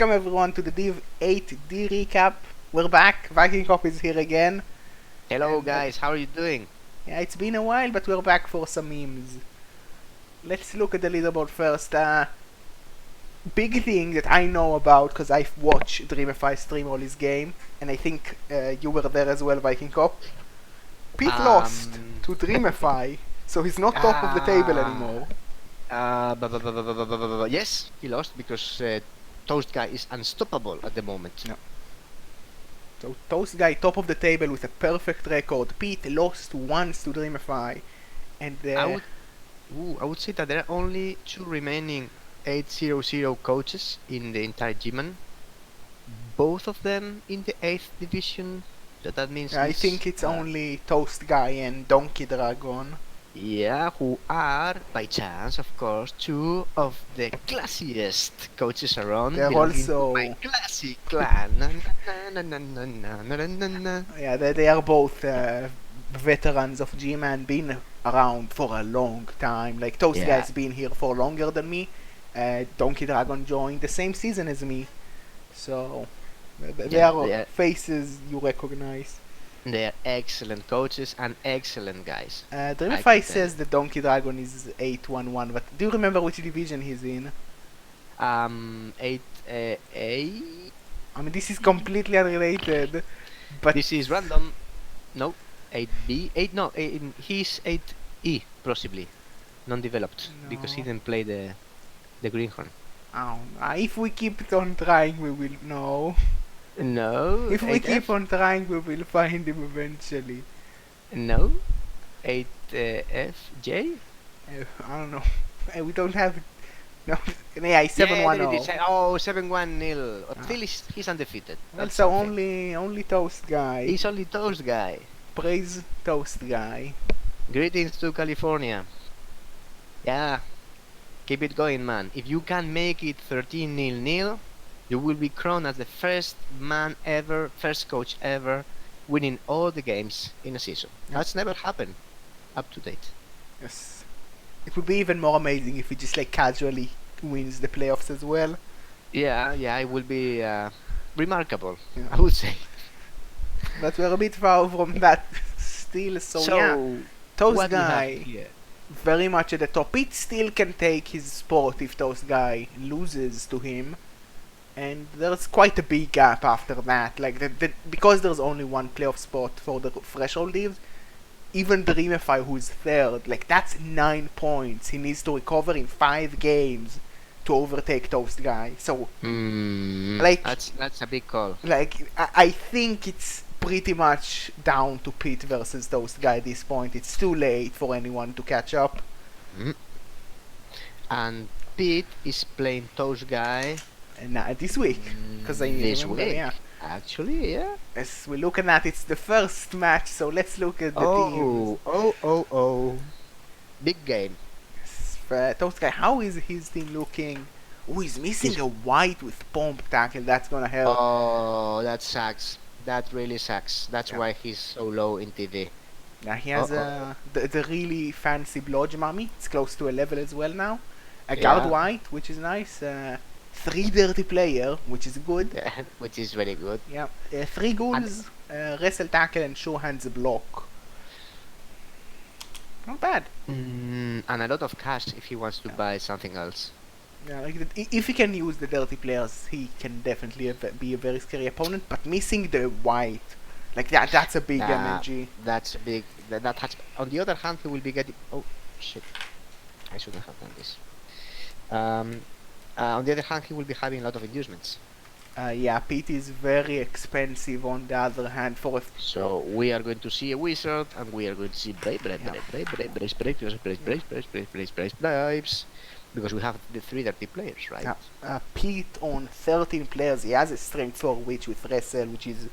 Welcome everyone to the Div 8D recap. We're back. Vikingkop is here again. Hello And, guys, how are you doing? Yeah, it's been a while, but we're back for some memes. Let's look at the leaderboard first. Big thing that I know about because I've watched Dreamify stream all his game, and I think you were there as well, Vikingkop. Pete lost to Dreamify, so he's not top of the table anymore. Yes, he lost because Toast Guy is unstoppable at the moment. No. So Toast Guy top of the table with a perfect record. Pete lost once to Dreamify, and I would say that there are only two remaining 800 coaches in the entire Gman. Both of them in the 8th division. So that means I think it's only Toast Guy and Donkey Dragon. Yeah, who are, by chance, of course, two of the classiest coaches around. They're also my classic clan. Yeah, they are both veterans of Gman, been around for a long time. Like Toast Guy's been here for longer than me. Donkey Dragon joined the same season as me, so they are faces you recognize. They are excellent coaches and excellent guys. Dreamify says the Donkey Dragon is 811, but do you remember which division he's in? 8A. I mean, this is completely unrelated, but this is random. No, 8B, 8. No, he's 8E possibly, non-developed because he didn't play the greenhorn. Oh, if we keep it on trying, we will know. No. If we keep on trying, we will find him eventually. No. 8FJ? I don't know. We don't have. No. Yeah, 710. Oh, 710. Still, he's undefeated. Well, so only Toast Guy. He's only Toast Guy. Praise Toast Guy. Greetings to California. Yeah. Keep it going, man. If you can make it 13-0, you will be crowned as the first man ever, first coach ever, winning all the games in a season. That's never happened up to date. Yes. It would be even more amazing if he just like casually wins the playoffs as well. Yeah, it will be remarkable, I would say. But we're a bit far from that still, so yeah. Toast Guy, very much at the top. It still can take his spot if Toast Guy loses to him. And there's quite a big gap after that. Like because there's only one playoff spot for the threshold leaves, even Dreamify, who's third, like that's 9 points. He needs to recover in 5 games to overtake Toast Guy. So, like that's a big call. Like I think it's pretty much down to Pete versus Toast Guy at this point. It's too late for anyone to catch up. And Pete is playing Toast Guy. This week, because I this remember, week. yeah. Actually, yeah. As we're looking at, it's the first match, so let's look at the teams. Big game. Toast Guy, how is his team looking? Oh, he's missing a white with pump tackle. That's gonna help. Oh, that sucks. That really sucks. That's why he's so low in TV. Yeah, he has the really fancy blodge mummy. It's close to a level as well now. A guard white, which is nice. 3 dirty player, which is good. Which is very good. Yeah. 3 ghouls, wrestle tackle and show hands block. Not bad. And a lot of cash if he wants to buy something else. Yeah, like if he can use the dirty players, he can definitely be a very scary opponent. But missing the white, like that's a big energy. That's big. That has. On the other hand, he will be getting. Oh shit! I shouldn't have done this. On the other hand, he will be having a lot of inducements. Yeah, Pete is very expensive on the other hand for So we are going to see a wizard, and we are going to see bribes, because we have the 3 dirty players, right? Pete on 13 players, he has a strength 4 which with wrestle, which is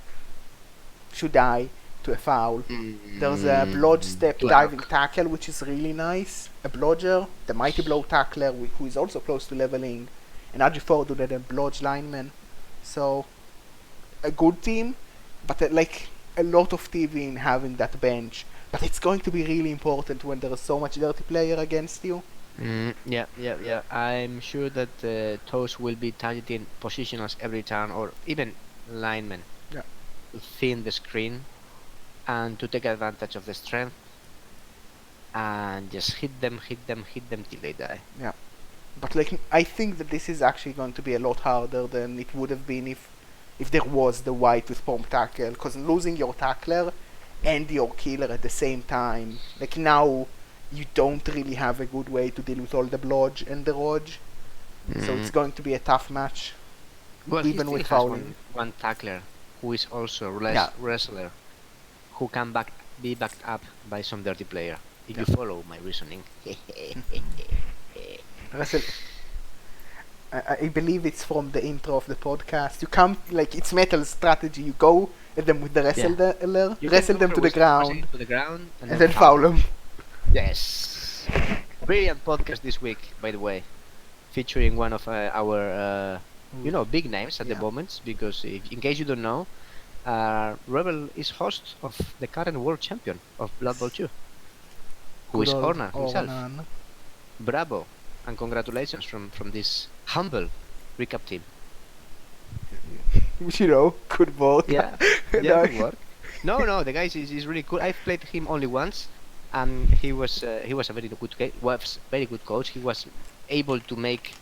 should die to a foul. There's a blodge step diving tackle, which is really nice. A blodger, the mighty blow tackler, who is also close to leveling, and RG4 do the blodge lineman. So a good team, but like a lot of TV in having that bench. But it's going to be really important when there is so much dirty player against you. Yeah. I'm sure that Toast will be targeting positionals every turn, or even linemen, Yeah. to thin the screen and to take advantage of the strength and just hit them till they die. Yeah. But like, I think that this is actually going to be a lot harder than it would have been if there was the white with pump tackle, because losing your tackler and your killer at the same time, like now, you don't really have a good way to deal with all the blodge and the rodge, so it's Mm. going to be a tough match, Well, he even still with has fouling. one tackler who is also Yeah, wrestler who can be backed up by some dirty player. If yeah. you follow my reasoning. Russell, I believe it's from the intro of the podcast. You come, like, it's metal strategy. You go at them with the Yeah. You can wrestle go them for to the wrestling ground, to the ground and and then then foul foul. them. Yes. Brilliant podcast this week, by the way, featuring one of our big names at the Yeah. moment. Because in case you don't know, Rebel is host of the current world champion of Blood Bowl 2, who Good is old Orna himself. Ornan. Bravo and congratulations from this humble recap team. Good vote. Yeah, yeah, No. good work. No, the guy is really cool. I've played him only once, and he was a very very good coach. He was able to make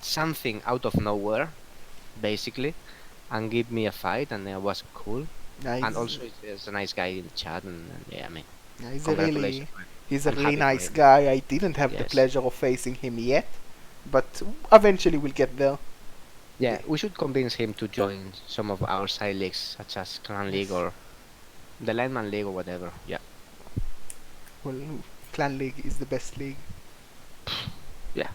something out of nowhere, basically, and give me a fight, and it was cool. Yeah, And also, he's a nice guy in the chat, and yeah, I mean, yeah, congratulations, man. he's a I'm really happy for nice him. guy. I didn't have the Yes. pleasure of facing him yet, but eventually we'll get there. Yeah, we should convince him to join some of our side leagues, such as Clan League Yes. or the Lineman League or whatever. Yeah. Well, Clan League is the best league. Yeah.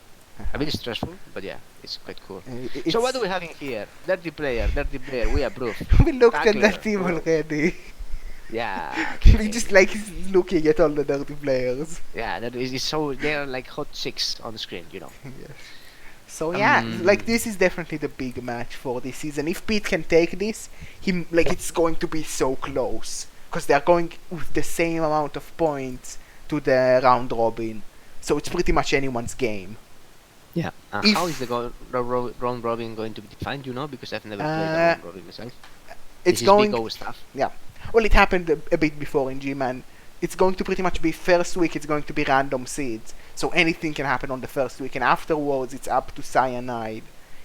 A bit stressful, but yeah, it's quite cool. So what do It's we have in here? Dirty player, we approve. we looked at Tackler, that team bro. already. Yeah, We just okay. like looking at all the dirty players. Yeah, that is so they're like hot chicks on the screen, you know. Yes. So yeah, like Um, this is definitely the big match for this season. If Pete can take this, it's going to be so close because they are going with the same amount of points to the round robin. So it's pretty much anyone's game. yeah. How is the If round robin going to be defined? You know, because I've never played a uh, round robin myself. it's This is big going, O stuff. yeah. Well, it happened a bit before in Gman. It's going to pretty much be first week. It's going to be random seeds, so anything can happen on the first week, and afterwards it's up to cyanide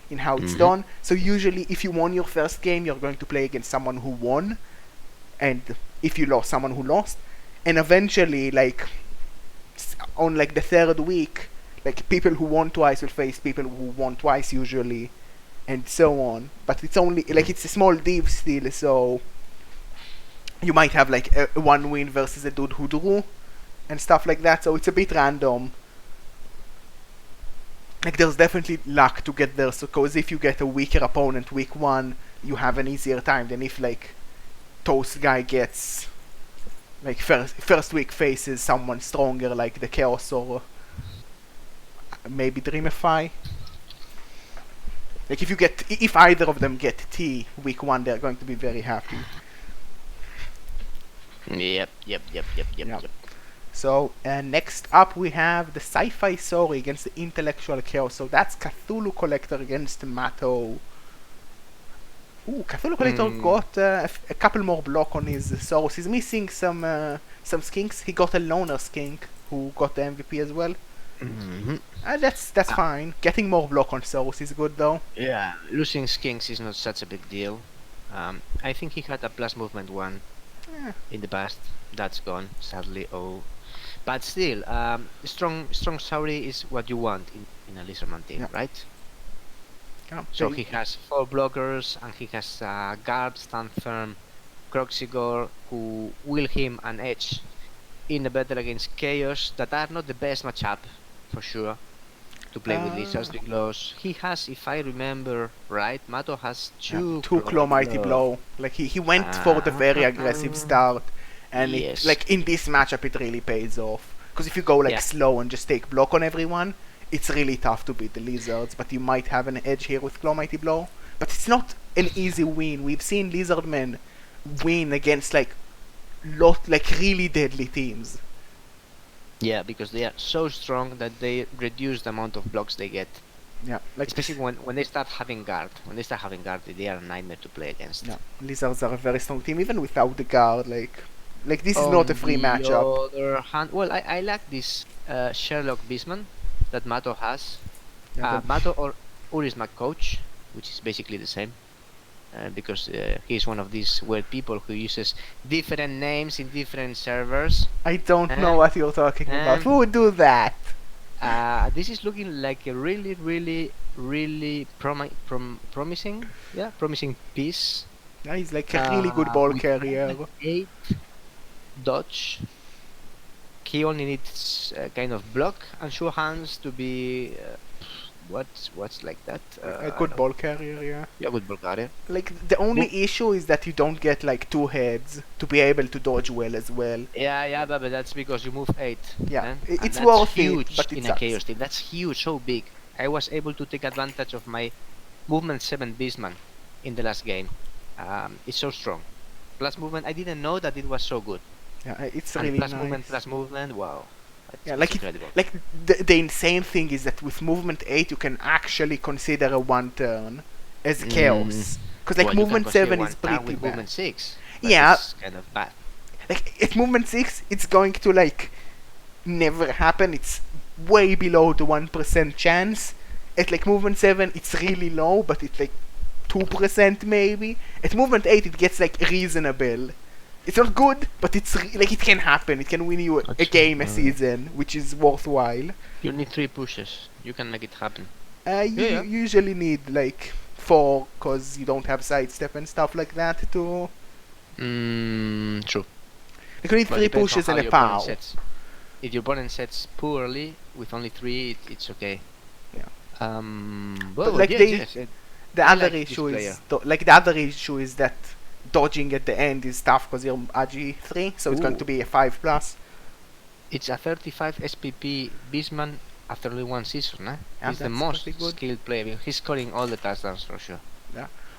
in how it's Mm-hmm. done. So usually, if you won your first game, you're going to play against someone who won, and if you lost, someone who lost, and eventually, like on like the third week, like people who won twice will face people who won twice usually, and so on. But it's only like it's a small div still, so you might have like a one win versus a dude who drew and stuff like that. So it's a bit random. Like there's definitely luck to get there. So because if you get a weaker opponent week one, you have an easier time than if like Toast guy gets like first week faces someone stronger like the Chaos or maybe Dreamify. Like if either of them get T week one, they're going to be very happy. Yep. Yeah. So next up we have the Sci-Fi Sorry against the Intellectual Chaos. So that's Cthulhu Collector against Mato. Ooh, Cthulhu Collector Mm, got a couple more block on his Soros. He's missing some skinks. He got a loner skink who got the MVP as well. hmm That's fine. Getting more block on Soros is good though. Yeah, losing skinks is not such a big deal. I think he had a plus movement one Yeah. in the past. That's gone, sadly. Oh, but still, strong Sauri is what you want in a Lizardman team, Yeah. right? Yeah. So he has 4 blockers and he has guard, stand firm, Croxigore, who will him an edge in the battle against Chaos that are not the best matchup for sure to play with Lizards Uh, because he has, if I remember right, Mato has yeah, two two Claw Mighty Blow. Like he went for the very aggressive start, and it Yes. like in this matchup it really pays off. Because if you go like Yeah. slow and just take block on everyone, it's really tough to beat the Lizards. But you might have an edge here with Claw Mighty Blow. But it's not an easy win. We've seen Lizardmen win against like really deadly teams. Yeah, because they are so strong that they reduce the amount of blocks they get. Yeah, like Especially when they start having guard. When they start having guard, they are a nightmare to play against. yeah, Lizards are a very strong team even without the guard. Like this is not a On free the matchup. other hand, well, I like this Sherlock Bisman that Mato has. Yeah, but Mato or is my coach, which is basically the same. Because he's one of these weird people who uses different names in different servers. I don't know what you're talking about. and Who would do that? This is looking like a really, really, really promising, promising piece. Yeah, he's like a really good ball with carrier. 8 dodge. He only needs kind of block and sure hands to be what's like that. A good ball carrier, yeah. Yeah, good ball carrier. Like the only issue is that you don't get like 2 heads to be able to dodge well as well. Yeah, but that's because you move 8. Yeah, And it's that's worth huge it, but it in a sucks. chaos team. That's huge, so big. I was able to take advantage of my movement 7 Beastman in the last game. It's so strong. Plus movement, I didn't know that it was so good. Yeah, it's And really plus nice. movement, wow. Yeah, It's incredible. like the insane thing is that with movement 8 you can actually consider a 1 turn as chaos. Because like Well, you can movement consider 7 one is turn pretty with bad. movement 6. Yeah. It's kind of bad. Like at movement 6 it's going to like never happen. It's way below the 1% chance. At like movement 7 it's really low, but it's like 2% maybe. At movement 8 it gets like reasonable. It's not good, but it's like it can happen. It can win you a game a season, which is worthwhile. You need 3 pushes. You can make it happen. You Yeah. usually need like 4, cause you don't have sidestep and stuff like that to. True. Like you need Well, 3 depends on pushes how and a your opponent pow. sets. If your opponent sets poorly with only 3, it's okay. Yeah. Well, like yes, The I other like this issue is player. like the other issue is that dodging at the end is tough because you're AG3, so it's going to Ooh. be a 5+. It's a 35 SPP Beastman after only 1 season, eh? Yeah, He's the that's most pretty good. skilled player. He's scoring all the touchdowns for sure.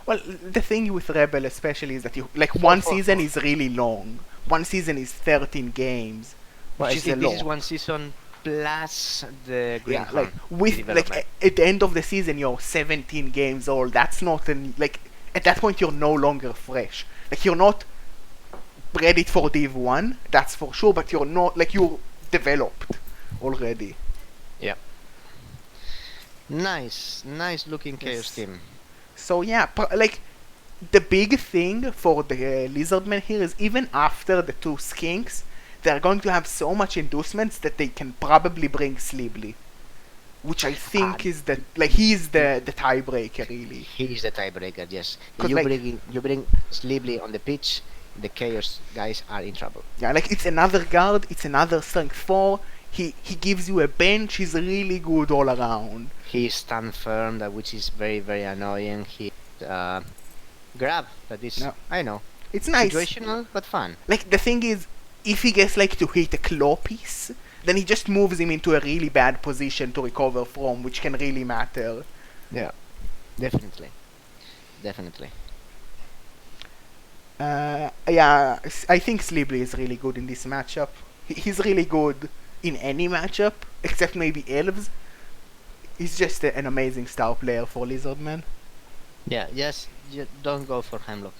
Well, the thing with Rebel especially is that you like Four, one four, season four. is really long. One season is 13 games, Well, which this is a lot. is 1 season plus the green Yeah, like horn with like development. at the end of the season you're 17 games old. That's not like at that point you're no longer fresh. Like you're not ready for Div 1, that's for sure, but you're not like you're developed already. Nice looking chaos Yes. team. So yeah, like the big thing for the Lizardmen here is even after the 2 skinks, they're going to have so much inducements that they can probably bring Sleebly, which I think is the like he's the tiebreaker really. He is the tiebreaker, yes. 'Cause You like- bring Sleebly on the pitch, the chaos guys are in trouble. Yeah, like it's another guard, it's another strength 4. He gives you a bench. He's really good all around. He stand firm, that which is very very annoying. He grab, that is No. I know It's nice. situational but fun. Like the thing is, if he gets like to hit a claw piece, then he just moves him into a really bad position to recover from, which can really matter. Yeah, definitely. Yeah, I think Sleebly is really good in this matchup. He's really good in any matchup, except maybe Elves. He's just an amazing star player for Lizardman. Yeah, just don't go for Hemlock.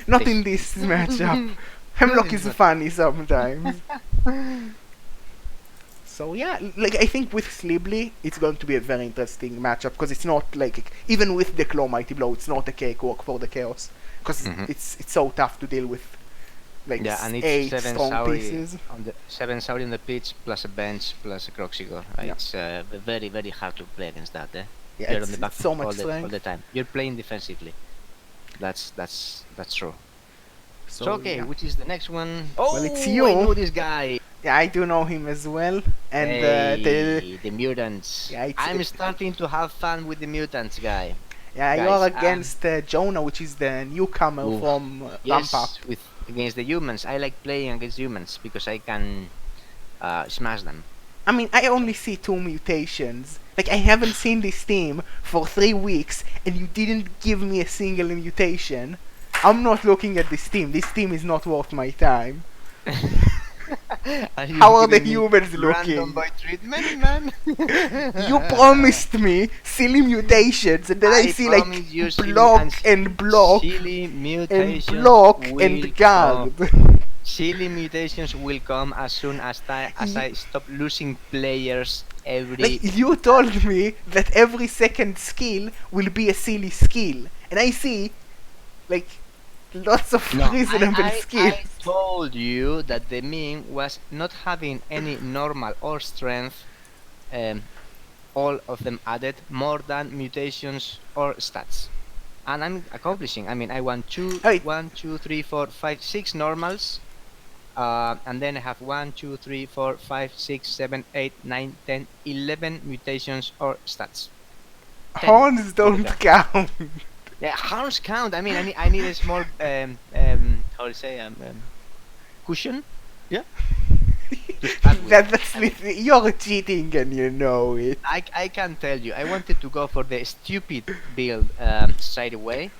Not Please. in this matchup. Hemlock is funny sometimes. So yeah, like I think with Sleebly, it's going to be a very interesting matchup because it's not like even with the Claw Mighty Blow, it's not a cakewalk for the Chaos because Mhm. it's so tough to deal with. Like Yeah, and it's 8 7 strong Sauri pieces. on the 7 Sauri on the pitch plus a bench plus a Croxigor. Yeah. It's very very hard to play against that. Yeah, You're it's, on the back it's so all much the, all strength. the time. You're playing defensively. That's true. So okay, yeah. which is the next one? Well, it's you. I know this guy. Yeah, I do know him as well. And The mutants. Yeah, I'm starting to have fun with the mutants guy. yeah, guys, you're against Jonah, which is the newcomer Oof. from Yes, Ramp Up. with against the humans. I like playing against humans because I can smash them. I mean, I only see 2 mutations. Like, I haven't seen this team for 3 weeks, and you didn't give me a single mutation. I'm not looking at this team. This team is not worth my time. How are the giving me humans random looking? boy treatment, man? You promised me silly mutations, and then I I see like promise you, block and block silly and mutations block will and come. guard. Silly mutations will come as soon as Y- I stop losing players Like every. you told me that every second skill will be a silly skill, and I see like lots of No, reasonable skills. I told you that the meme was not having any normal or strength, um, all of them added, more than mutations or stats. And I'm accomplishing. I mean, I want Alright, 6 normals. And then I have 11 mutations or stats. 10 horns don't together. count. Yeah, harms count. I need a small how to say cushion. Yeah, to start with. That's I mean, you're cheating and you know it. I can tell you. I wanted to go for the stupid build straight away,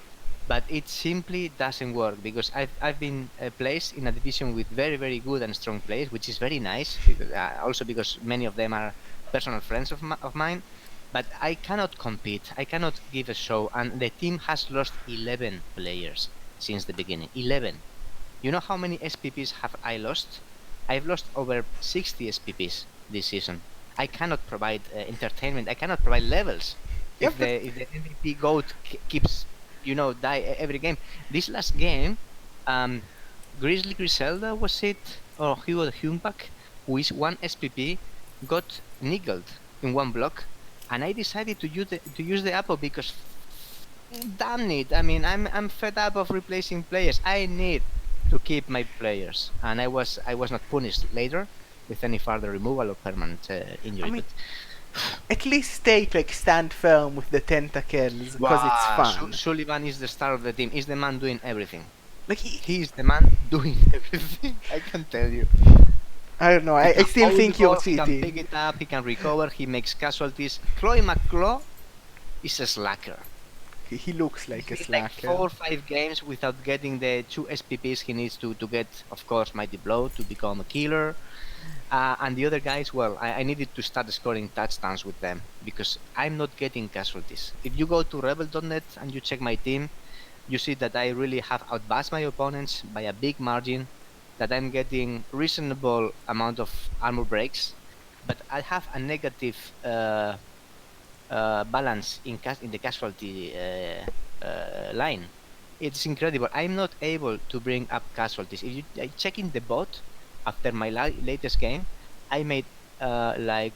but it simply doesn't work because I've been placed in a division with very good and strong players, which is very nice. Because, also because many of them are personal friends of mine. But I cannot compete. I cannot give a show, and the team has lost 11 players since the beginning. 11. You know how many SPPs have I lost? I've lost over 60 SPPs this season. I cannot provide entertainment. I cannot provide levels. Yeah, but If the MVP goat keeps die every game. This last game, um, Grizzly Griselda was it or Hugo the Humpack with one SPP got niggled in one block, and I decided to use the apple because damn it. I mean, I'm fed up of replacing players. I need to keep my players, and I was not punished later with any further removal or permanent I injury. mean, But at least stand firm with the tentacles, because it's wow, fun. Sullivan is the star of the team. Is the man doing everything? Like He's the man doing everything. I can tell you. I don't know. He I can still hold the think you're ball. He can pick cheating. it up. He can recover. He makes casualties. Chloe McClaw is a slacker. He looks like a He's like slacker. 4 or 5 games without getting the 2 SPPs he needs to get, of course, Mighty Blow to become a killer. And the other guys, well, I needed to start scoring touchdowns with them because I'm not getting casualties. If you go to rebel.net and you check my team, you see that I really have outbassed my opponents by a big margin, that I'm getting reasonable amount of armor breaks, but I have a negative balance in the casualty line. It's incredible. I'm not able to bring up casualties. If you check in the bot after my latest game, I made like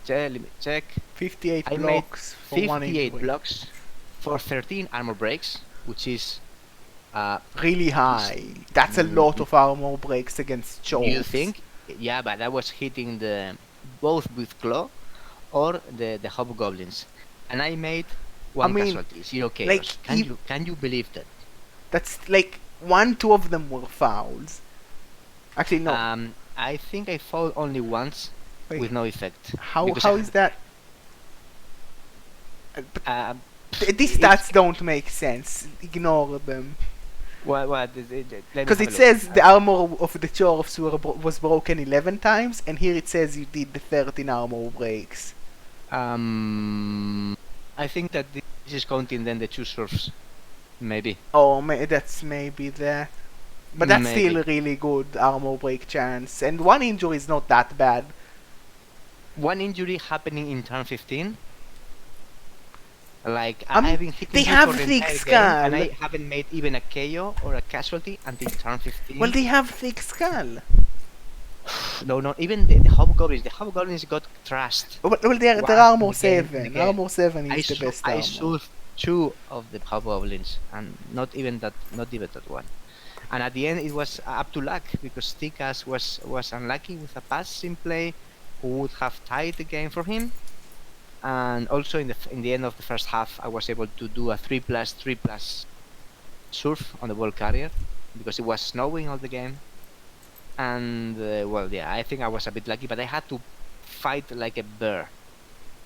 let me check. 58 I made blocks for one 58 injury. blocks for 13 armor breaks, which is Really is, high. That's a lot of armor breaks against you chops. think? Yeah, but I was hitting the both with claw or the hobgoblins, and I made I one mean, casualty, 0 chaos. like, Can you believe that? that's like two of them were fouls. Actually, no. I think I fouled only once Wait, with no effect how because I how is had that? But uh, these it's stats don't make sense. Ignore them. what let me Because have a it look. says the armor of the Chorfs was broken 11 times, and here it says you did the 13 armor breaks. Um, I think that this is counting then the two surfs, maybe, Oh, that's maybe that. But that's still maybe a really good armor break chance, and one injury is not that bad. one injury happening in turn 15. Like I I've mean, been they hitting you for have the thick entire game, and skull. I haven't made even a KO or a casualty until turn Well, 15. they have thick skull. No, not even the hobgoblins. The hobgoblins got trashed Well, they're once armor in the 7. game. Armor 7 is the best I armor. saw 2 of the hobgoblins, and not even that one. And at the end, it was up to luck because Tikas was unlucky with a pass in play, who would have tied the game for him. And also in the end of the first half, I was able to do a 3+3+ surf on the ball carrier because it was snowing all the game. And well, yeah, I think I was a bit lucky, but I had to fight like a bear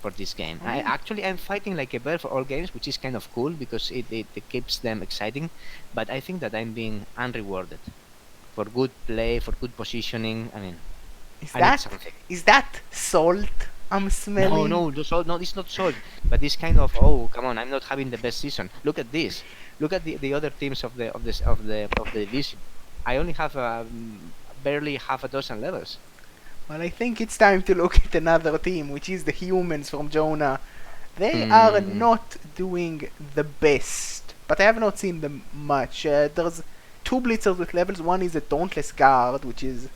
for this game. I'm fighting like a bear for all games, which is kind of cool because it keeps them exciting. But I think that I'm being unrewarded. for good play, for good positioning. I mean, Is I need that something. is that salt I'm No, smelling? no, the salt. No, it's not salt. But this kind of, oh, come on, I'm not having the best season. Look at this. Look at the other teams of the division. I only have barely half a dozen levels. Well, I think it's time to look at another team, which is the humans from Jonah. They are Hmm. not doing the best, but I have not seen them much. There's two blitzers with levels. One is a Dauntless Guard, which is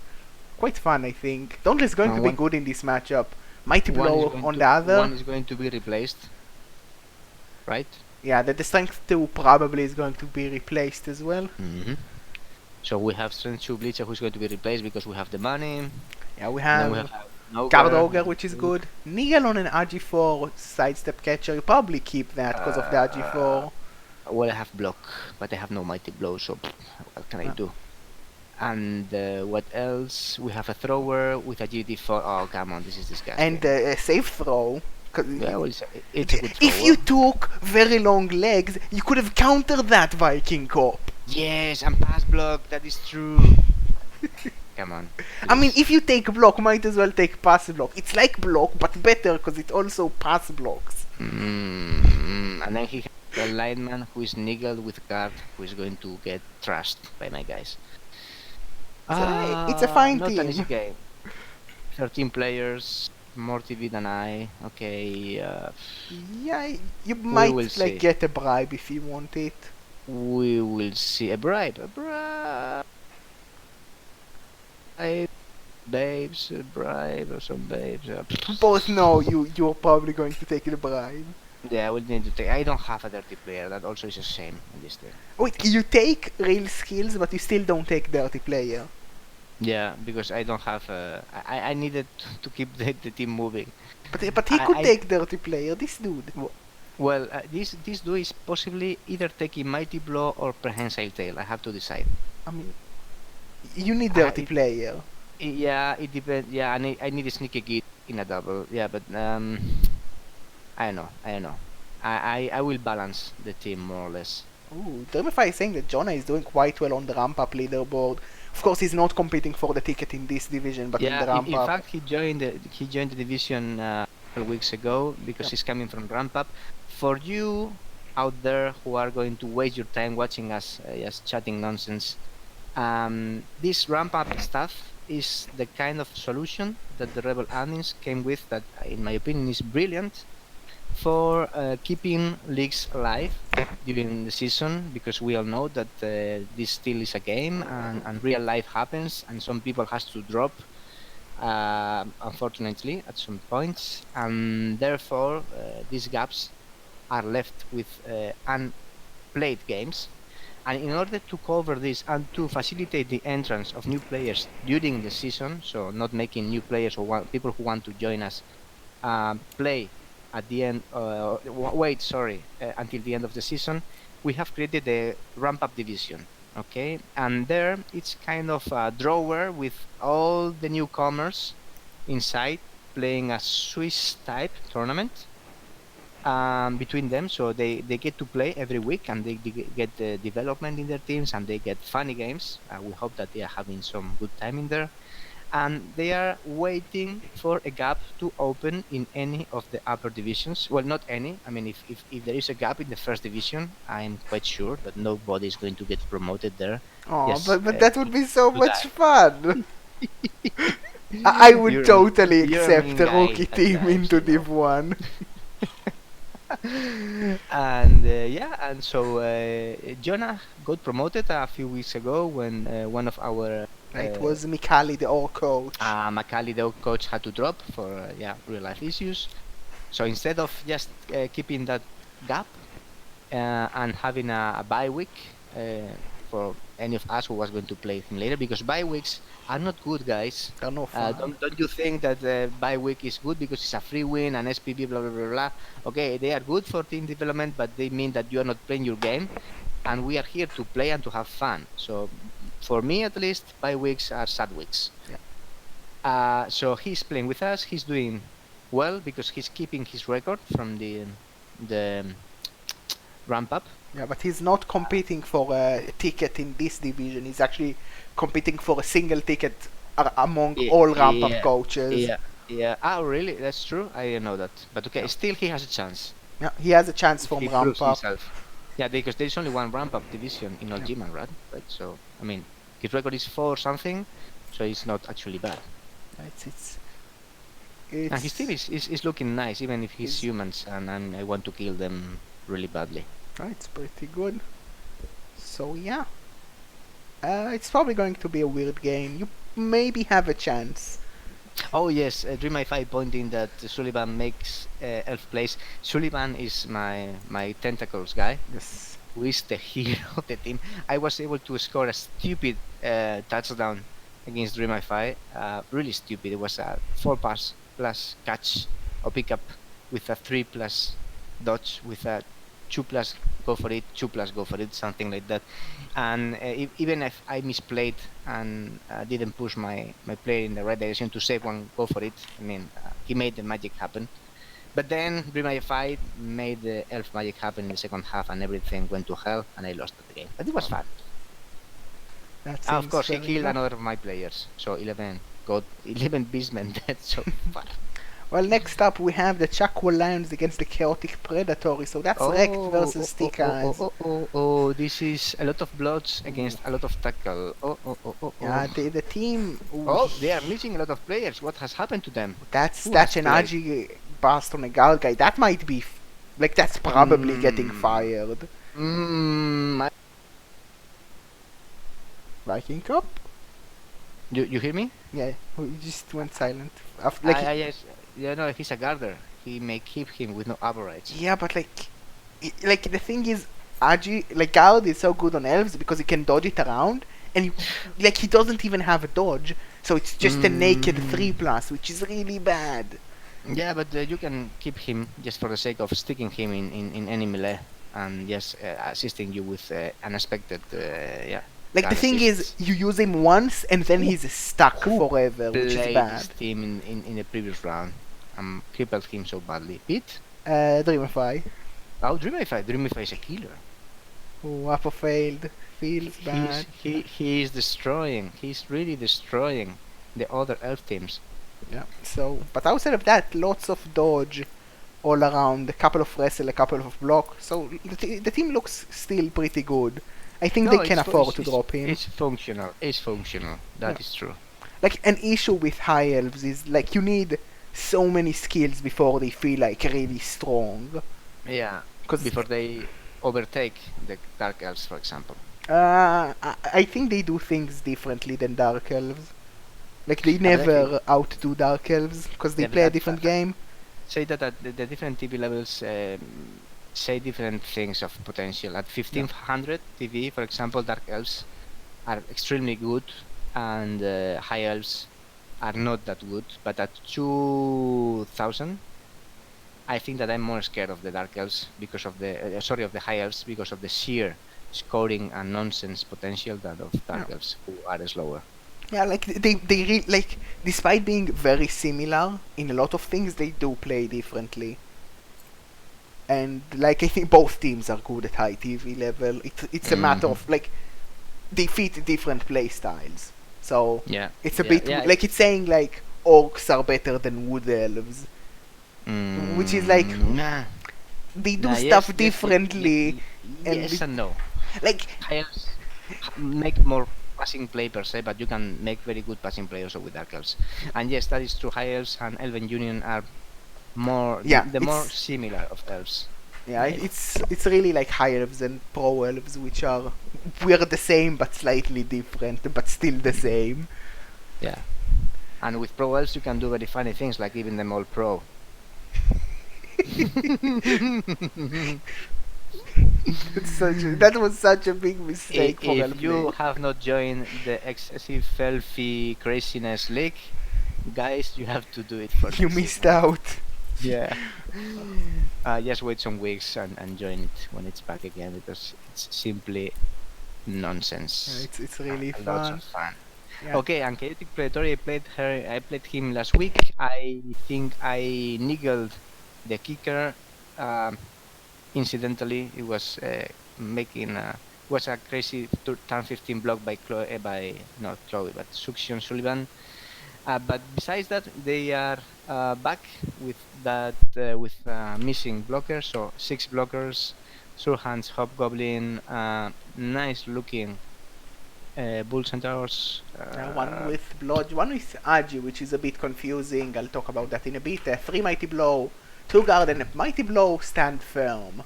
quite fun, I think. Dauntless is going to And be good in this matchup. Mighty one is Blow going on to the other. one is going to be replaced, right? Yeah, the Strength 2 probably is going to be replaced as well. Hmm. So we have Strength 2 Blitzer who's going to be replaced because we have the money. And Yeah, we then we have have Guard Noger. Ogre, which is good. Nigel on an RG4 sidestep catcher. You probably keep that because of the Uh, RG4. well, I have block, but I have no mighty blow, so what can I do? And what else? We have a thrower with a GT4. Oh, come on, this is And disgusting. a safe throw. 'Cause Yeah, well, it's a good if you thrower. took very long legs, you could have countered that Vikingkop. Yes, and pass block, that is true. Come on, I mean, please. if you take block, might as well take pass block. It's like block, but better because it also pass blocks. And then he has a lineman who is niggled with guard, who is going to get trashed by my guys. It's a fine Not an easy team. game. 13 players, more TV than I. Okay, Yeah, you we will might like see. get a bribe if you want it. We will see. A bribe, babes, a bribe, or some babes. Both know you're probably going to take the bribe. Yeah, I will need to take. I don't have a dirty player. That also is a shame in this team. Wait, you take real skills, but you still don't take dirty player. Yeah, because I don't have. I needed to keep the team moving. But he could I take dirty player. This dude. w- well, this dude is possibly either taking mighty blow or prehensile tail. I have to decide. I mean, you need Uh, dirty it, player. yeah, it depends. Yeah, I need a sneaky git in a double. Yeah, but I don't know. I will balance the team more or less. Ooh, Dreamify is saying that Jonah is doing quite well on the ramp up leaderboard. Of course, he's not competing for the ticket in this division, but in Yeah, the ramp in up. fact, he joined the division a couple weeks ago because Yeah. he's coming from ramp up. For you out there who are going to waste your time watching us just chatting nonsense, this ramp up stuff is the kind of solution that the Rebel admins came with that, in my opinion, is brilliant for keeping leagues alive during the season, because we all know that this still is a game, and real life happens and some people has to drop, unfortunately, at some points, and therefore these gaps are left with unplayed games. And in order to cover this and to facilitate the entrance of new players during the season, so not making new players or people who want to join us play at the end, wait, sorry, until the end of the season, we have created the ramp up division. Okay, and there it's kind of a drawer with all the newcomers inside playing a Swiss type tournament between them, so they get to play every week, and they get the development in their teams, and they get funny games. We hope that they are having some good time in there, and they are waiting for a gap to open in any of the upper divisions. Well, not any. I mean, if there is a gap in the first division, I'm quite sure that nobody is going to get promoted there. Oh, Yes, but that would be so to much die. fun. I would you're a mean, totally you're a accept mean a guy rookie at team times, into Div 1. And yeah, and so Jonah got promoted a few weeks ago when one of our It was Mikali, the all coach. Macaulay, the coach, had to drop for real life issues. So instead of just keeping that gap and having a bye week for any of us who was going to play him later, because bye weeks are not good, guys. They're no fun. Don't you think that bye week is good because it's a free win and SPB blah blah blah blah? Okay, they are good for team development, but they mean that you are not playing your game, and we are here to play and to have fun. So for me, at least, bye weeks are sad weeks. Yeah. So he's playing with us. He's doing well because he's keeping his record from the ramp up. Yeah, but he's not competing for a ticket in this division. He's actually competing for a single ticket among Yeah, all ramp-up yeah, coaches. yeah, yeah. Oh, really? That's true. I didn't know that. But okay, Yeah. still he has a chance Yeah, he has a chance if from he proves ramp-up. himself. Yeah, because there's only one ramp up division in all Yeah. Gman, right? Right. So I mean, his record is 4 something, so it's not actually bad. And his team is looking nice, even if he's humans, and I want to kill them really badly. It's pretty good. So yeah, it's probably going to be a weird game. You maybe have a chance. Oh yes, Dream I5 pointing that Sullivan makes elf plays. Sullivan is my tentacles guy, Yes. who is the hero of the team. I was able to score a stupid touchdown against Dream I5. Really stupid. It was a 4 pass plus catch or pickup with a 3 plus dodge with a 2 plus go for it, 2 plus go for it, something like that. And even if I misplayed and didn't push my player in the right direction to save one go for it, I mean, he made the magic happen. But then Dreamify made the elf magic happen in the second half, and everything went to hell, and I lost the game. But it was fun. Of course, he killed another of my players, so 11 got 11 beastmen dead. So fun. Well, next up we have the Chakwa Lions against the Chaotic Predatory. So that's Rect versus Stickers. This is a lot of bloods against a lot of tackle. Yeah, the team. Oh, they are missing a lot of players. What has happened to them? That's an Aji bast on a Gal guy. That might be, like, that's probably getting fired. Vikingkop? You hear me? Yeah, he just went silent. Yes. Yeah, no, he's a guarder. He may keep him with no average. Yeah, but like the thing is, Aji, like Gard is so good on elves because he can dodge it around, and he doesn't even have a dodge, so it's just a naked 3+, which is really bad. Yeah, but you can keep him just for the sake of sticking him in any melee and just assisting you with unexpected, yeah. Like the thing is, you use him once and then he's stuck forever, which is bad. This team in the previous round. Crippled him so badly. Pete? Dreamify. Oh, Dreamify. Dreamify is a killer. Oh, Apo failed. Feels bad. He is destroying. He's really destroying the other elf teams. Yeah. So, but outside of that, lots of dodge all around. A couple of wrestle, a couple of block. So the team looks still pretty good. I think they can afford to drop him. It's functional. It's functional. That is true. Like an issue with high elves is like you need so many skills before they feel like really strong. Yeah. Before they overtake the dark elves, for example. I think they do things differently than dark elves. Like they never outdo dark elves because they play a different game. Say that at the different TV levels say different things of potential. At 1500 TV, for example, dark elves are extremely good, and high elves are not that good. But at 2000, I think that I'm more scared of the dark elves because of the of the high elves because of the sheer scoring and nonsense potential than of dark elves who are slower. Yeah, like they like despite being very similar in a lot of things, they do play differently. And like I think both teams are good at high TV level. It's a matter of like they fit different play styles. So it's a bit like it's saying like orcs are better than wood elves, which is like they do stuff differently. Yes and no. Like high elves make more passing play per se, but you can make very good passing play also with dark elves. And yes, that is true. High elves and Elven Union are more the more similar of elves. Yeah, it's really like high elves and pro elves, which are we're the same but slightly different, but still the same. Yeah, and with pro elves you can do very funny things like even them all pro. That was such a big mistake for If you have not joined the excessive filthy craziness league, guys, you have to do it for you missed out. Yeah. Just wait some weeks and join it when it's back again because it's simply nonsense. Yeah, it's really fun. Lots of fun. Yeah. Okay, and Chaotic Predatory, I played him last week. I think I niggled the kicker incidentally, it was was a crazy turn 15 block by not Chloe, but Suction Sullivan. But besides that, they are back with missing blockers, so 6 blockers, Surhands, Hobgoblin, nice looking Bull Centaurs. One with Blood, one with Agi, which is a bit confusing. I'll talk about that in a bit. 3 Mighty Blow, 2 Guard, and a Mighty Blow Stand Firm,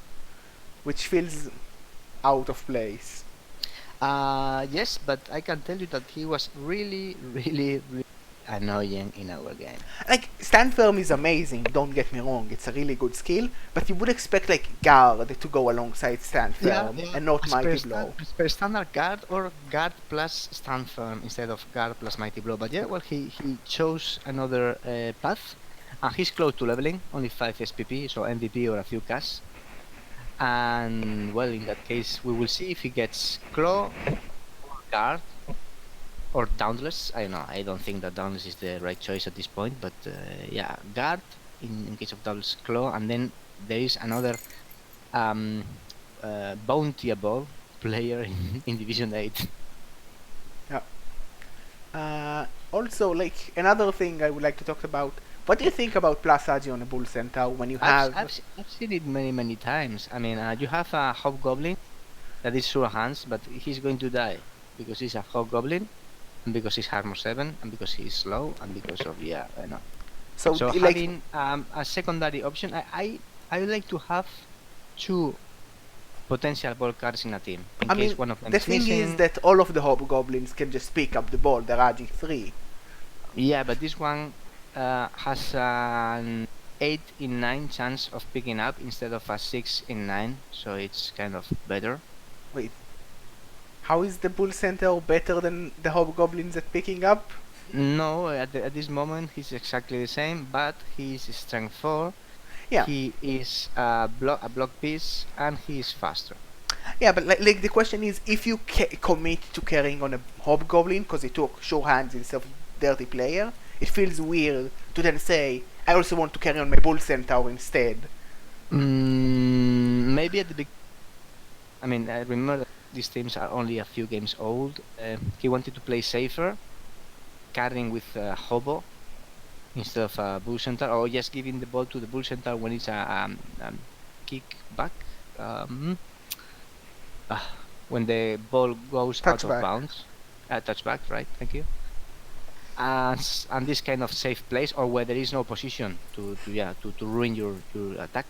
which feels out of place. Yes, but I can tell you that he was really, really, really annoying in our game. Like, Stand Firm is amazing, don't get me wrong, it's a really good skill, but you would expect, like, Guard to go alongside Stand Firm and not Mighty Blow. Per standard Guard or Guard plus Stand Firm instead of Guard plus Mighty Blow. But yeah, well, he chose another path, and he's close to leveling, only 5 SPP, so MVP or a few casts. And, well, in that case, we will see if he gets Claw or Guard. Or Dauntless, I don't know. I don't think that Dauntless is the right choice at this point, but yeah, Guard in case of Dauntless, Claw, and then there is another bountyable player in Division 8. Yeah. Also, like, another thing I would like to talk about, what do you think about Plus Agi on a Bull Centaur when you have... I've seen it many times. I mean, you have a Hobgoblin that is sure hands, but he's going to die because he's a Hobgoblin, and because he's armor 7, and because he's slow, and because of, yeah, I know. So like, having a secondary option, I would like to have 2 potential ball cards in a team. In case one of them is missing. The thing is that all of the Hobgoblins can just pick up the ball, they're adding 3. Yeah, but this one has an 8 in 9 chance of picking up instead of a 6 in 9, so it's kind of better. Wait. How is the Bull Centaur better than the Hobgoblins at picking up? No, at this moment he's exactly the same, but he's strength 4. Yeah. He is a block piece, and he is faster. Yeah, but like the question is, if you commit to carrying on a Hobgoblin because he took sure hands instead of dirty player, it feels weird to then say, I also want to carry on my Bull Centaur instead. Maybe at the big... I mean, I remember that these teams are only a few games old. He wanted to play safer, carrying with Hobo instead of a Bull Centaur, or just giving the ball to the Bull Centaur when it's a kick back. When the ball goes out of bounds. Touchback, right, thank you. And this kind of safe place, or where there is no position to ruin your attack.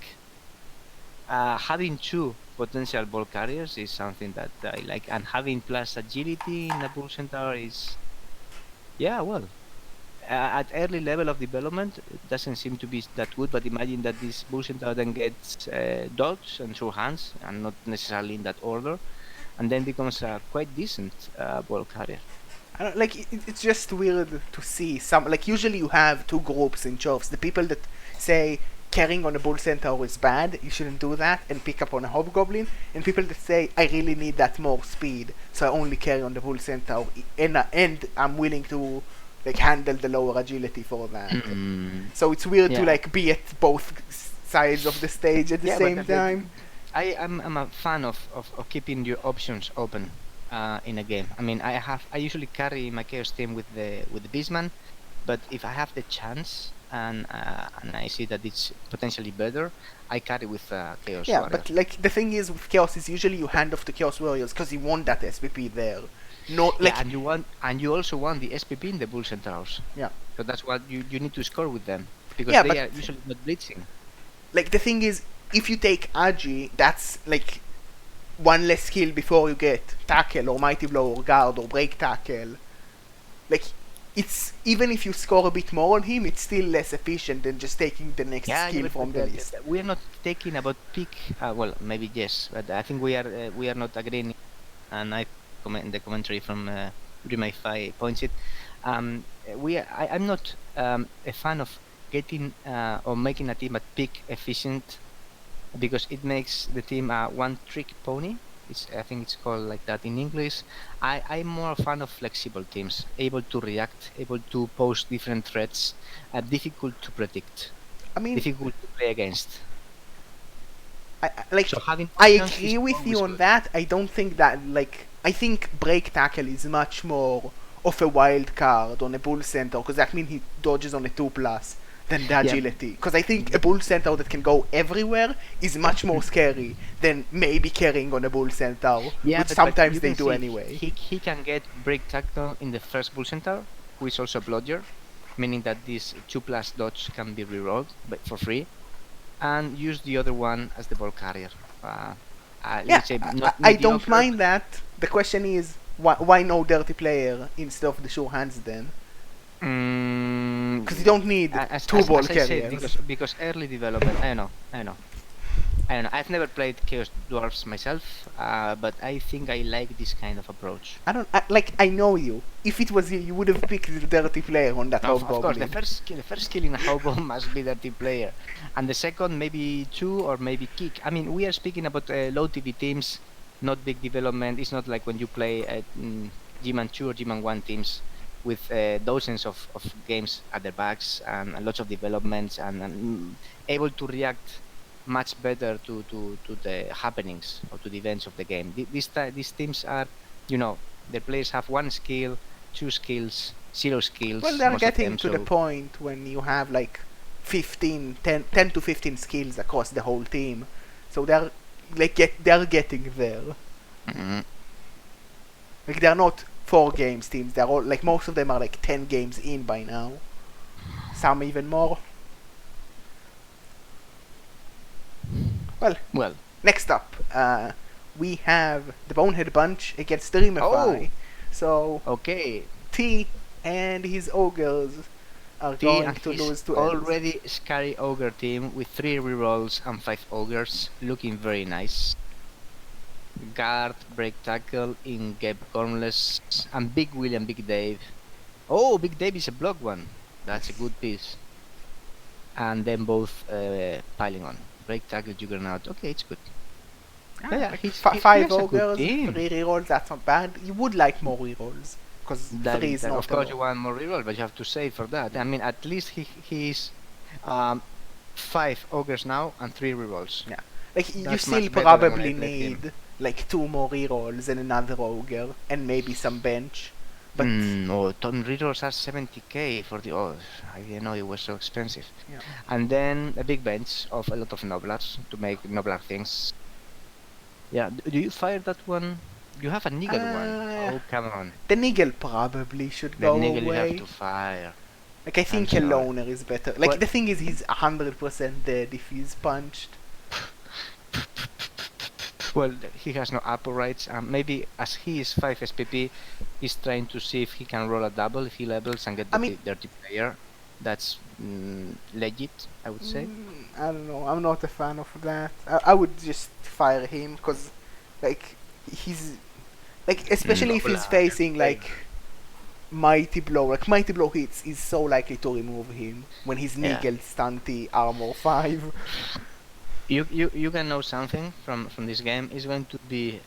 Having 2 potential ball carriers is something that I like, and having plus agility in the Bull Centaur is, yeah, well, at early level of development it doesn't seem to be that good, but imagine that this Bull Centaur then gets dodge and sure hands, and not necessarily in that order, and then becomes a quite decent ball carrier. I don't, like, it's just weird to see some, like, usually you have 2 groups in Chofs, the people that say carrying on a Bull Centaur is bad, you shouldn't do that, and pick up on a Hobgoblin, and people that say, I really need that more speed, so I only carry on the Bull Centaur, and I'm willing to, like, handle the lower agility for that. So it's weird to, like, be at both sides of the stage at the same time. I'm a fan of keeping your options open in a game. I mean, I usually carry my Chaos team with the Beastman, but if I have the chance and I see that it's potentially better, I carry with Chaos Warrior. But like the thing is with Chaos is usually you hand off to Chaos Warriors because you want that SPP there. No, like, and you also want the SPP in the Bull Centaurs. Yeah. So that's what you need to score with them, because they are usually not blitzing. Like the thing is, if you take Agi, that's like 1 less skill before you get tackle or mighty blow or guard or break tackle. Like, it's, even if you score a bit more on him, it's still less efficient than just taking the next skill from the list. We are not taking about pick. Well, maybe yes, but I think we are not agreeing. And I comment the commentary from Remify points it. I'm not a fan of getting or making a team at pick efficient, because it makes the team a one-trick pony. I think it's called like that in English. I'm more a fan of flexible teams, able to react, able to pose different threats, difficult to predict, difficult to play against. like So having I options agree is with always you on good. that. I don't think that I think break tackle is much more of a wild card on a bull center because that means he dodges on a 2+ than the Yeah, agility. Because I think a bull center that can go everywhere is much more scary than maybe carrying on a bull center, yeah, which but sometimes you they can do see anyway. he can get break tackle in the first bull center, who is also blodger, meaning that this 2+ dodge can be rerolled but for free, and use the other one as the ball carrier. Uh, Yeah, let's say not I don't mediocre, mind that. The question is, why no dirty player instead of the sure hands then? Because you Mm, don't need two ball as I said, carriers. because early development, I don't know. I've never played Chaos Dwarfs myself, but I think I like this kind of approach. I know you. If it was you, you would have picked the dirty player on that Of course, hobgoblin. the first skill in a hobo must be the team player, and the second maybe two or maybe kick. I mean, we are speaking about low TV teams, not big development. It's not like when you play Gman 2 or Gman 1 teams with dozens of games at their backs and lots of developments and able to react much better to the happenings or to the events of the game. These teams are, the players have one skill, two skills, zero Well, skills, they're most of getting them. to the So point when you have like 10 to 15 skills across the whole team. So they're getting there. mm, Like they're not 4 games teams. They're all like most of them are like 10 games in by now. Some even more. Well, well, next up, we have the Bonehead Bunch against Dreamify. oh, So okay. T and his ogres are T going and to his lose to elves. already scary ogre team with 3 rerolls and 5 ogres, looking very nice. Guard, break tackle, in Gabe Gormless, and Big William, Big Dave. Oh, Big Dave is a block one. That's a good piece. And then both piling on. Break tackle, Juggernaut. Okay, it's good. Yeah, Like he 5 has a good ogres, team. 3 rerolls, that's not bad. You would like more rerolls, because 3 is Of not a course, you lot. want more reroll, but you have to save for that. I mean, at least he's um, 5 ogres now and 3 rerolls. Yeah. Like, you That's still much better than when I probably played him. need like 2 more rerolls and another ogre, and maybe some bench. But, Oh, ton rerolls are 70k for the odds. I didn't know it was so expensive. yeah. And then a big bench of a lot of noblars to make noblar things. Yeah, do you fire that one? You have a niggle one. Oh, come on. The Nigel probably should The go niggle you have to away. fire. Like, I I'm think a sorry. loner is better. Well, Like, the thing is, he's 100% dead if he's punched. well, he has no upper rights. Maybe as he is 5 SPP, he's trying to see if he can roll a double if he levels and get I the mean, dirty player. That's legit, I would say. I don't know. I'm not a fan of that. I would just fire him because, like, he's like, especially if he's Nobler, dirty facing player. like mighty blow. Like mighty blow hits is so likely to remove him when he's Yeah. niggled, stunty, armor 5. You can know something from this game. Is going to be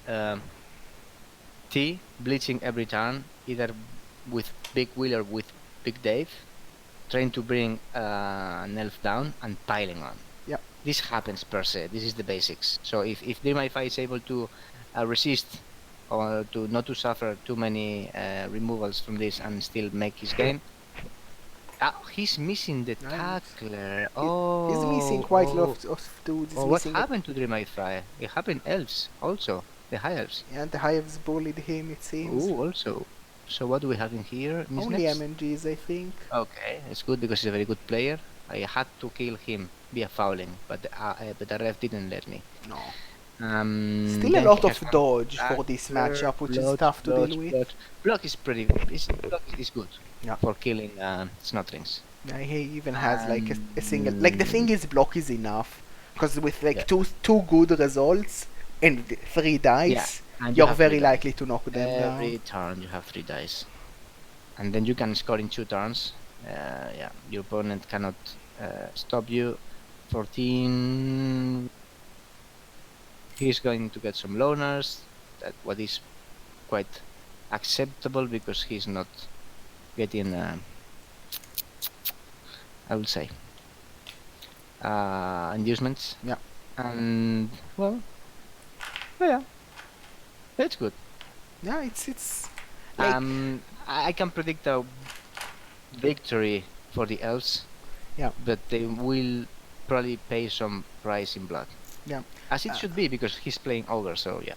T bleaching every turn, either with Big Will or with Big Dave, trying to bring an elf down and piling on. Yep. This happens per se. This is the basics. So if Dirmify is able to resist or to not to suffer too many removals from this and still make his game. He's missing the tackler. He's missing Oh, quite a oh, lot of dudes. He's oh! What missing happened to Dreamify? It happened elves also. The high elves. and the Hives bullied him, it seems. Oh, also. So what do we have in here? Miss Only next? MNGs, I think. Okay, it's good because he's a very good player. I had to kill him via fouling, but the ref didn't let me. No. Still a Then lot he of has one dodge for this tackler, matchup, which is tough to deal with. Block is pretty. Block is good Yeah. for killing snotlings. Yeah, he even has like a single. Like the Um, thing is, block is enough, because with like yeah, two good results and 3 yeah, dice, and you you're have 3 very dice. likely to knock them down. Every turn you have 3 dice, and then you can score in 2 turns. Yeah, your opponent cannot stop you. 14. He's going to get some loners. That what is quite acceptable because he's not getting. I would say inducements. Yeah. And well, yeah, it's good. Yeah, it's like I can predict a victory for the elves, yeah, but they will probably pay some price in blood, yeah. as it Uh, should be because he's playing ogre. So yeah.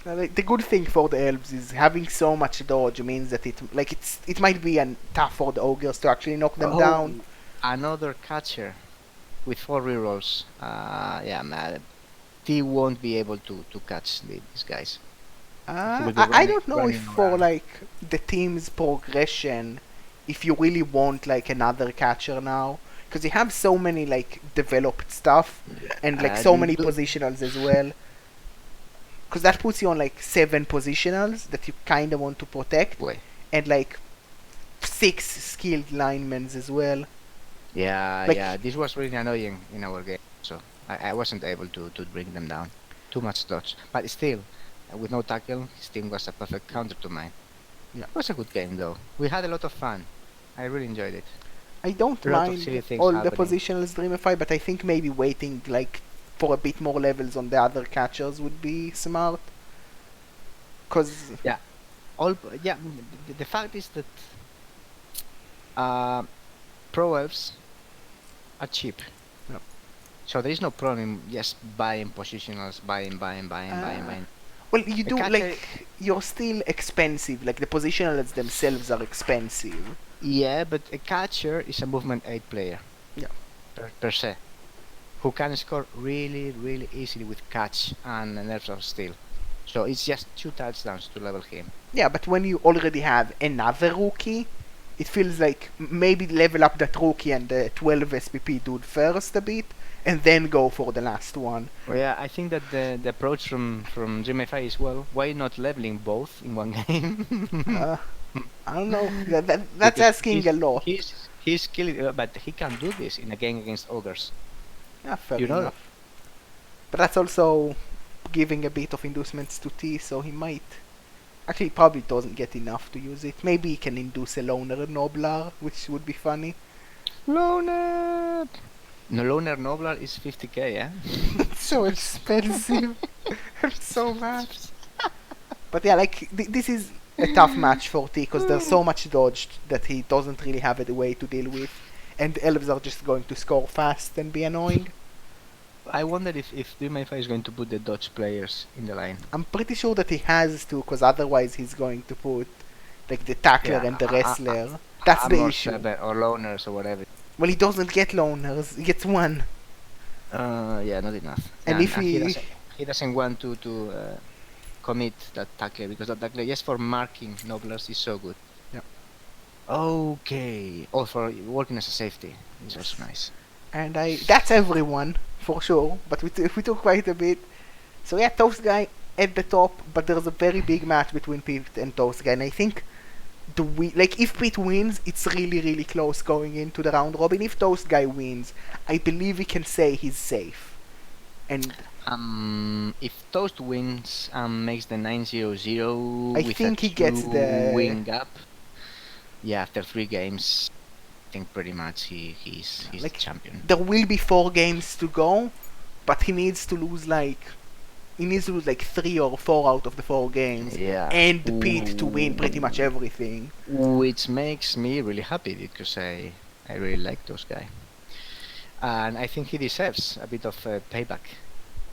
like, the good thing for the elves is having so much dodge means that it might be tough for the ogres to actually knock them down. Oh, another catcher with 4 rerolls. Yeah, man, he won't be able to catch these guys. He will be I don't know if running for around. like the team's progression, if you really want like another catcher now, because you have so many like developed stuff and like so many Do, positionals as well. Because that puts you on like 7 positionals that you kind of want to protect, wait. and like 6 skilled linemen as well. Yeah, yeah. Like This was really annoying in our game, so I wasn't able to bring them down. Too much dodge, but still, with no tackle, his team was a perfect counter to mine. yeah, It was a good game though. We had a lot of fun. I really enjoyed it. I don't A lot of mind silly things all the happening. positionals Dreamify, but I think maybe waiting like for a bit more levels on the other catchers would be smart. Cause Yeah, yeah. The fact is that uh, pro elves are cheap. no. So there is no problem just buying positionals, uh, buying. well, you A do catcher, like you're still expensive. Like the positionals themselves are expensive. yeah, but a catcher is a movement 8 player Yeah. per se, who can score really easily with catch and nerfs of steel. So it's just 2 touchdowns to level him. Yeah, but when you already have another rookie, it feels like maybe level up that rookie and the 12 SPP dude first a bit, and then go for the last one. Well, yeah, I think that the approach from GMFI is well. Why not leveling both in one game? Uh, I don't know. That's Because asking a lot. he's killing, but he can do this in a game against ogres. Yeah, fair You know that. enough. But that's also giving a bit of inducements to T, so he might. Actually, he probably doesn't get enough to use it. Maybe he can induce a loner Noblar, which would be funny. Loner. No, Loner Noblar is 50k, yeah. It's so expensive. I'm so mad. But yeah, like this is a tough match for T because there's so much dodge that he doesn't really have a way to deal with, and elves are just going to score fast and be annoying. I wonder if DMFI is going to put the Dodge players in the line. I'm pretty sure that he has to, because otherwise he's going to put like the tackler Yeah, and the wrestler. That's the Armor issue. 7 or Loners or whatever. Well, he doesn't get loners; he gets one. Yeah, not enough. And if And he, he doesn't want to commit that tackle because that tackle just for marking Noblers is so good. yeah, Okay. Oh, for working as a safety. It's yes. also nice. And that's everyone for sure. But we took quite a bit. So yeah, Toast Guy at the top, but there's a very big match between Pete and Toast Guy, and I think if Pete wins, it's really close going into the round robin. If Toast Guy wins, I believe we can say he's safe. And If Toast wins and makes the 9-0-0 I with a think he gets the. win gap, yeah, after 3 games, I think pretty much he's the Like, champion. there will be 4 games to go, but he needs to lose like 3 or 4 out of the 4 games, Yeah. and Pete to win pretty much everything. Which makes me really happy because I really like those guy, and I think he deserves a bit of payback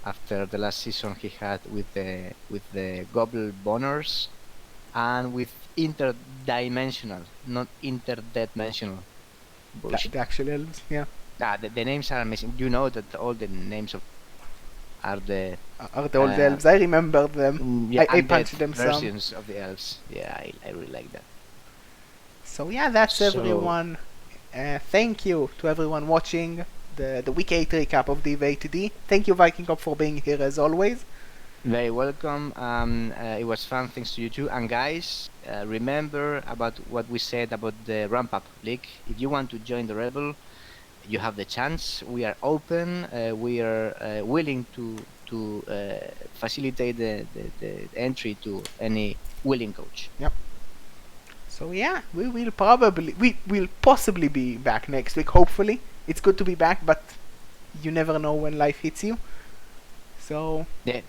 after the last season he had with the Gobble Bonners and with interdimensional, not interdimensional bullshit. The actual elves, yeah, The names are amazing. You know that all the names are the are the old elves. I remember them. yeah, I undead punched them some. versions of the elves. Yeah, I really like that. So yeah, that's So everyone. Thank you to everyone watching the week 8 recap of DV8D. Thank you, Vikingkop, for being here as always. very welcome. It was fun. Thanks to you too. And guys, remember about what we said about the ramp up league. If you want to join the rebel, you have the chance. We are open. We are willing to facilitate the entry to any willing coach. Yep. So yeah, we will possibly be back next week. Hopefully, it's good to be back, but you never know when life hits you. So Yeah.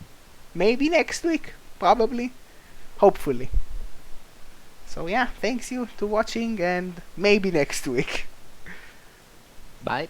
maybe next week, probably, hopefully. So yeah, thanks you to watching, and maybe next week. Bye.